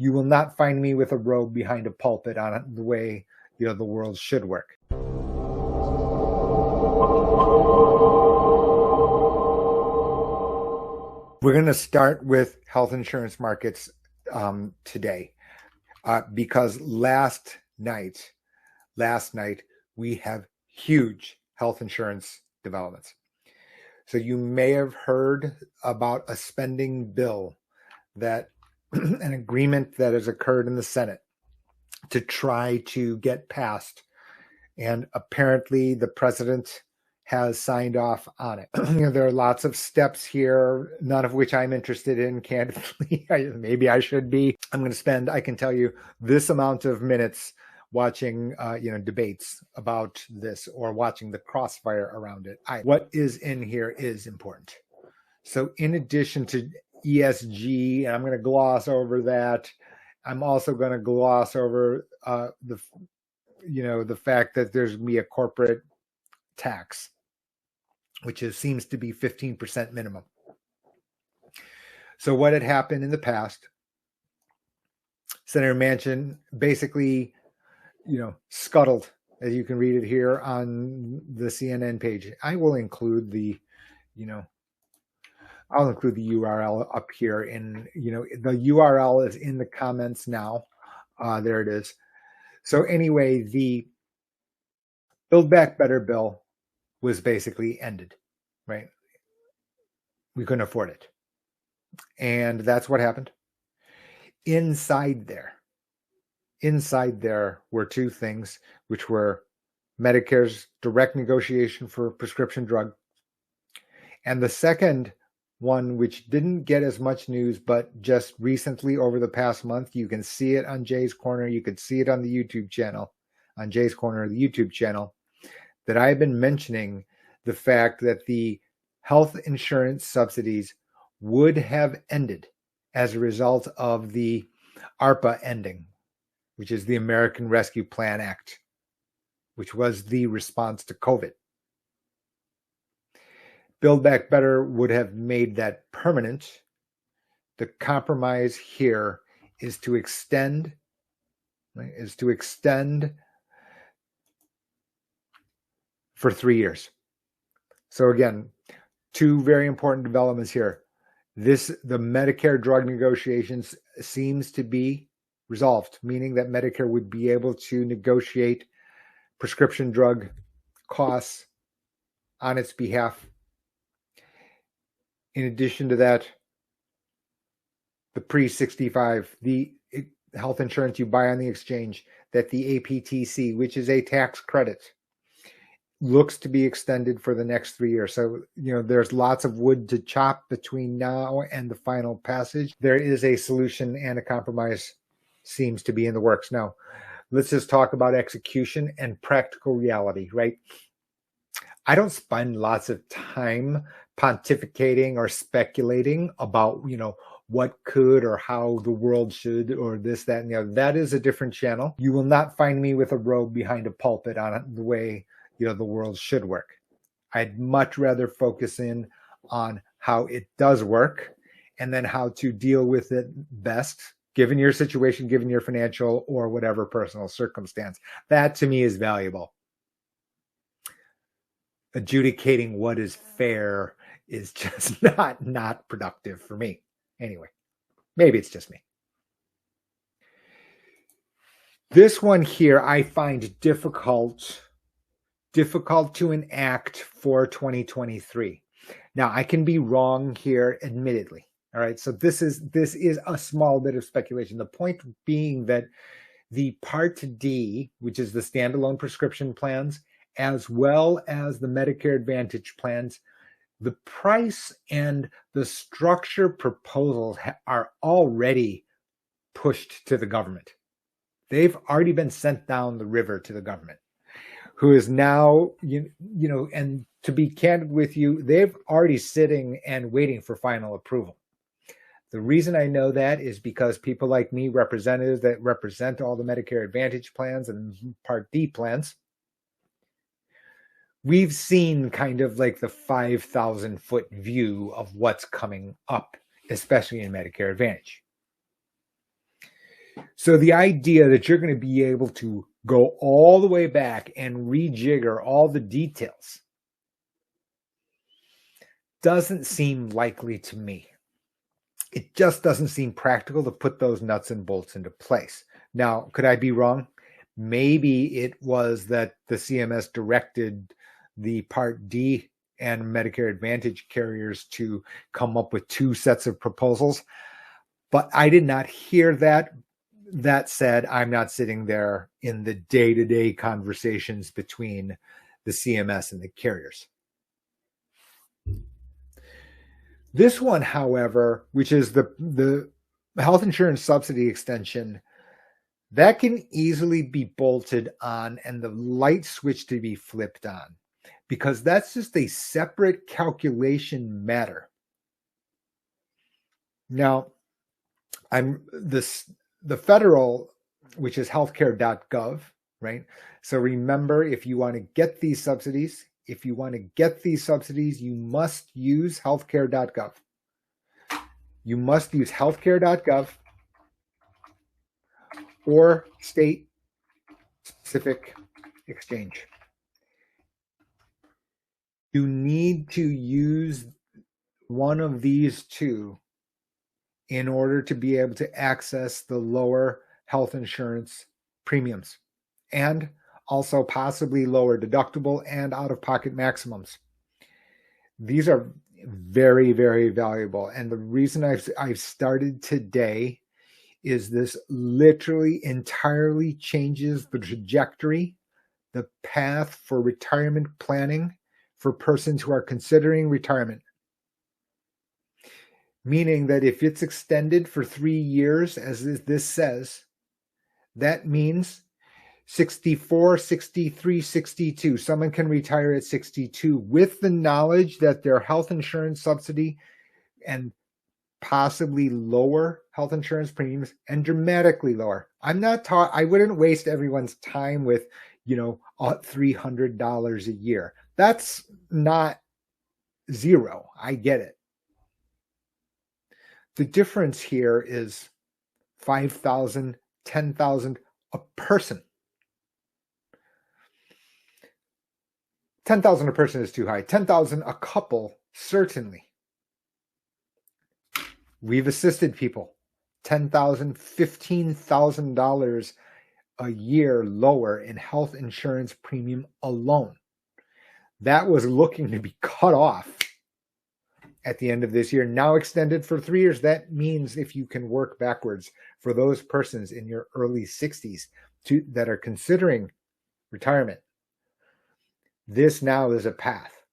You will not find me with a robe behind a pulpit on the way, the world should work. We're going to start with health insurance markets today because last night we have huge health insurance developments. So you may have heard about a spending bill that an agreement that has occurred in the Senate to try to get passed. And apparently the president has signed off on it. There are lots of steps here, none of which I'm interested in, candidly. Maybe I should be. I'm going to spend, I can tell you, this amount of minutes watching debates about this or watching the crossfire around it. What is in here is important. So in addition to ESG, and I'm going to gloss over that, I'm also going to gloss over the fact that there's going to be a corporate tax, which seems to be 15% minimum. So what had happened in the past, Senator Manchin basically scuttled, as you can read it here on the CNN page. I will include I'll include the URL up here, and the URL is in the comments now. There it is. So anyway, the Build Back Better bill was basically ended, right? We couldn't afford it. And that's what happened. Inside there were two things, which were Medicare's direct negotiation for prescription drug. And the second one, which didn't get as much news, but just recently over the past month, you can see it on Jay's Corner. You could see it on the YouTube channel, on Jay's Corner, the YouTube channel, that I've been mentioning the fact that the health insurance subsidies would have ended as a result of the ARPA ending, which is the American Rescue Plan Act, which was the response to COVID. Build Back Better would have made that permanent. The compromise here is to extend, for 3 years. So again, two very important developments here. The Medicare drug negotiations seems to be resolved, meaning that Medicare would be able to negotiate prescription drug costs on its behalf. In addition to that, the pre-65, the health insurance you buy on the exchange, that the APTC, which is a tax credit, looks to be extended for the next 3 years. So, there's lots of wood to chop between now and the final passage. There is a solution, and a compromise seems to be in the works. Now, let's just talk about execution and practical reality, right? I don't spend lots of time pontificating or speculating about, what could or how the world should, or this, that, and the other. That is a different channel. You will not find me with a robe behind a pulpit on the way, the world should work. I'd much rather focus in on how it does work and then how to deal with it best, given your situation, given your financial or whatever personal circumstance. That to me is valuable. Adjudicating what is fair is just not productive for me. Anyway, maybe it's just me. This one here I find difficult to enact for 2023. Now, I can be wrong here, admittedly. All right, so this is a small bit of speculation. The point being that the Part D, which is the standalone prescription plans, as well as the Medicare Advantage plans, the price and the structure proposals are already pushed to the government. They've already been sent down the river to the government, who is now, and to be candid with you, they've already sitting and waiting for final approval. The reason I know that is because people like me, representatives that represent all the Medicare Advantage plans and Part D plans, we've seen kind of like the 5,000-foot view of what's coming up, especially in Medicare Advantage. So the idea that you're going to be able to go all the way back and rejigger all the details doesn't seem likely to me. It just doesn't seem practical to put those nuts and bolts into place. Now, could I be wrong? Maybe it was that the CMS directed the Part D and Medicare Advantage carriers to come up with two sets of proposals, but I did not hear that. That said, I'm not sitting there in the day-to-day conversations between the CMS and the carriers. This one, however, which is the health insurance subsidy extension, that can easily be bolted on and the light switch to be flipped on, because that's just a separate calculation matter. Now, the federal, which is healthcare.gov, right? So remember, if you want to get these subsidies, you must use healthcare.gov. You must use healthcare.gov or state-specific exchange. You need to use one of these two in order to be able to access the lower health insurance premiums and also possibly lower deductible and out-of-pocket maximums. These are very, very valuable. And the reason I've started today is this literally entirely changes the trajectory, the path for retirement planning for persons who are considering retirement. Meaning that if it's extended for 3 years, as this says, that means 64, 63, 62. Someone can retire at 62 with the knowledge that their health insurance subsidy and possibly lower health insurance premiums and dramatically lower. I wouldn't waste everyone's time with, $300 a year. That's not zero. I get it. The difference here is $5,000, $10,000 a person. $10,000 a person is too high. $10,000 a couple, certainly. We've assisted people. $10,000, $15,000 a year lower in health insurance premium alone. That was looking to be cut off at the end of this year, now extended for 3 years. That means if you can work backwards for those persons in your early 60s that are considering retirement, this now is a path.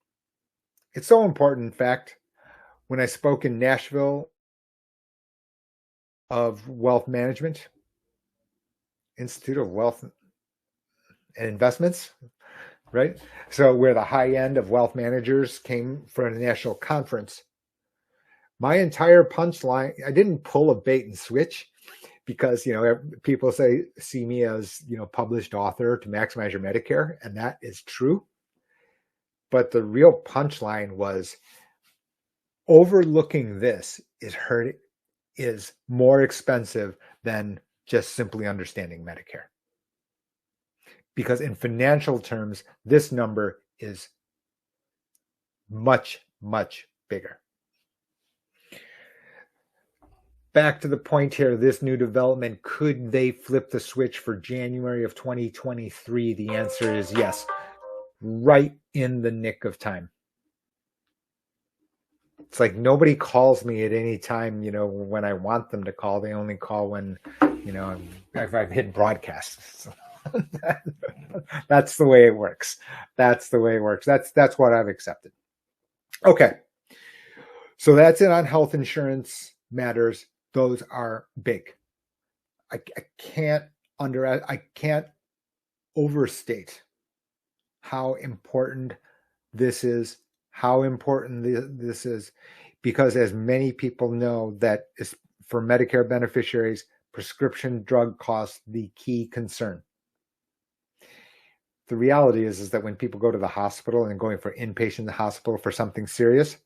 It's so important. In fact, when I spoke in Nashville of Wealth Management, Institute of Wealth and Investments, right? So where the high end of wealth managers came for a national conference, my entire punchline, I didn't pull a bait and switch because, people see me as, published author to maximize your Medicare. And that is true. But the real punchline was overlooking this is more expensive than just simply understanding Medicare. Because in financial terms, this number is much, much bigger. Back to the point here, this new development, could they flip the switch for January of 2023? The answer is yes, right in the nick of time. It's like nobody calls me at any time, when I want them to call. They only call when, I've hit broadcast. So. That's the way it works. That's what I've accepted. Okay. So that's it on health insurance matters. Those are big. I can't overstate how important this is, because as many people know, that is for Medicare beneficiaries, prescription drug costs the key concern. The reality is that when people go to the hospital and going for inpatient in the hospital for something serious,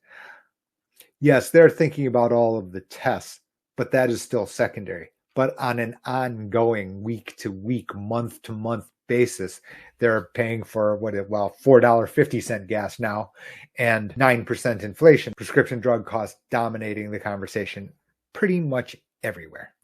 yes, they're thinking about all of the tests, but that is still secondary. but on an ongoing week to week, month to month basis, they're paying for $4.50 gas now and 9% inflation. Prescription drug costs dominating the conversation pretty much everywhere.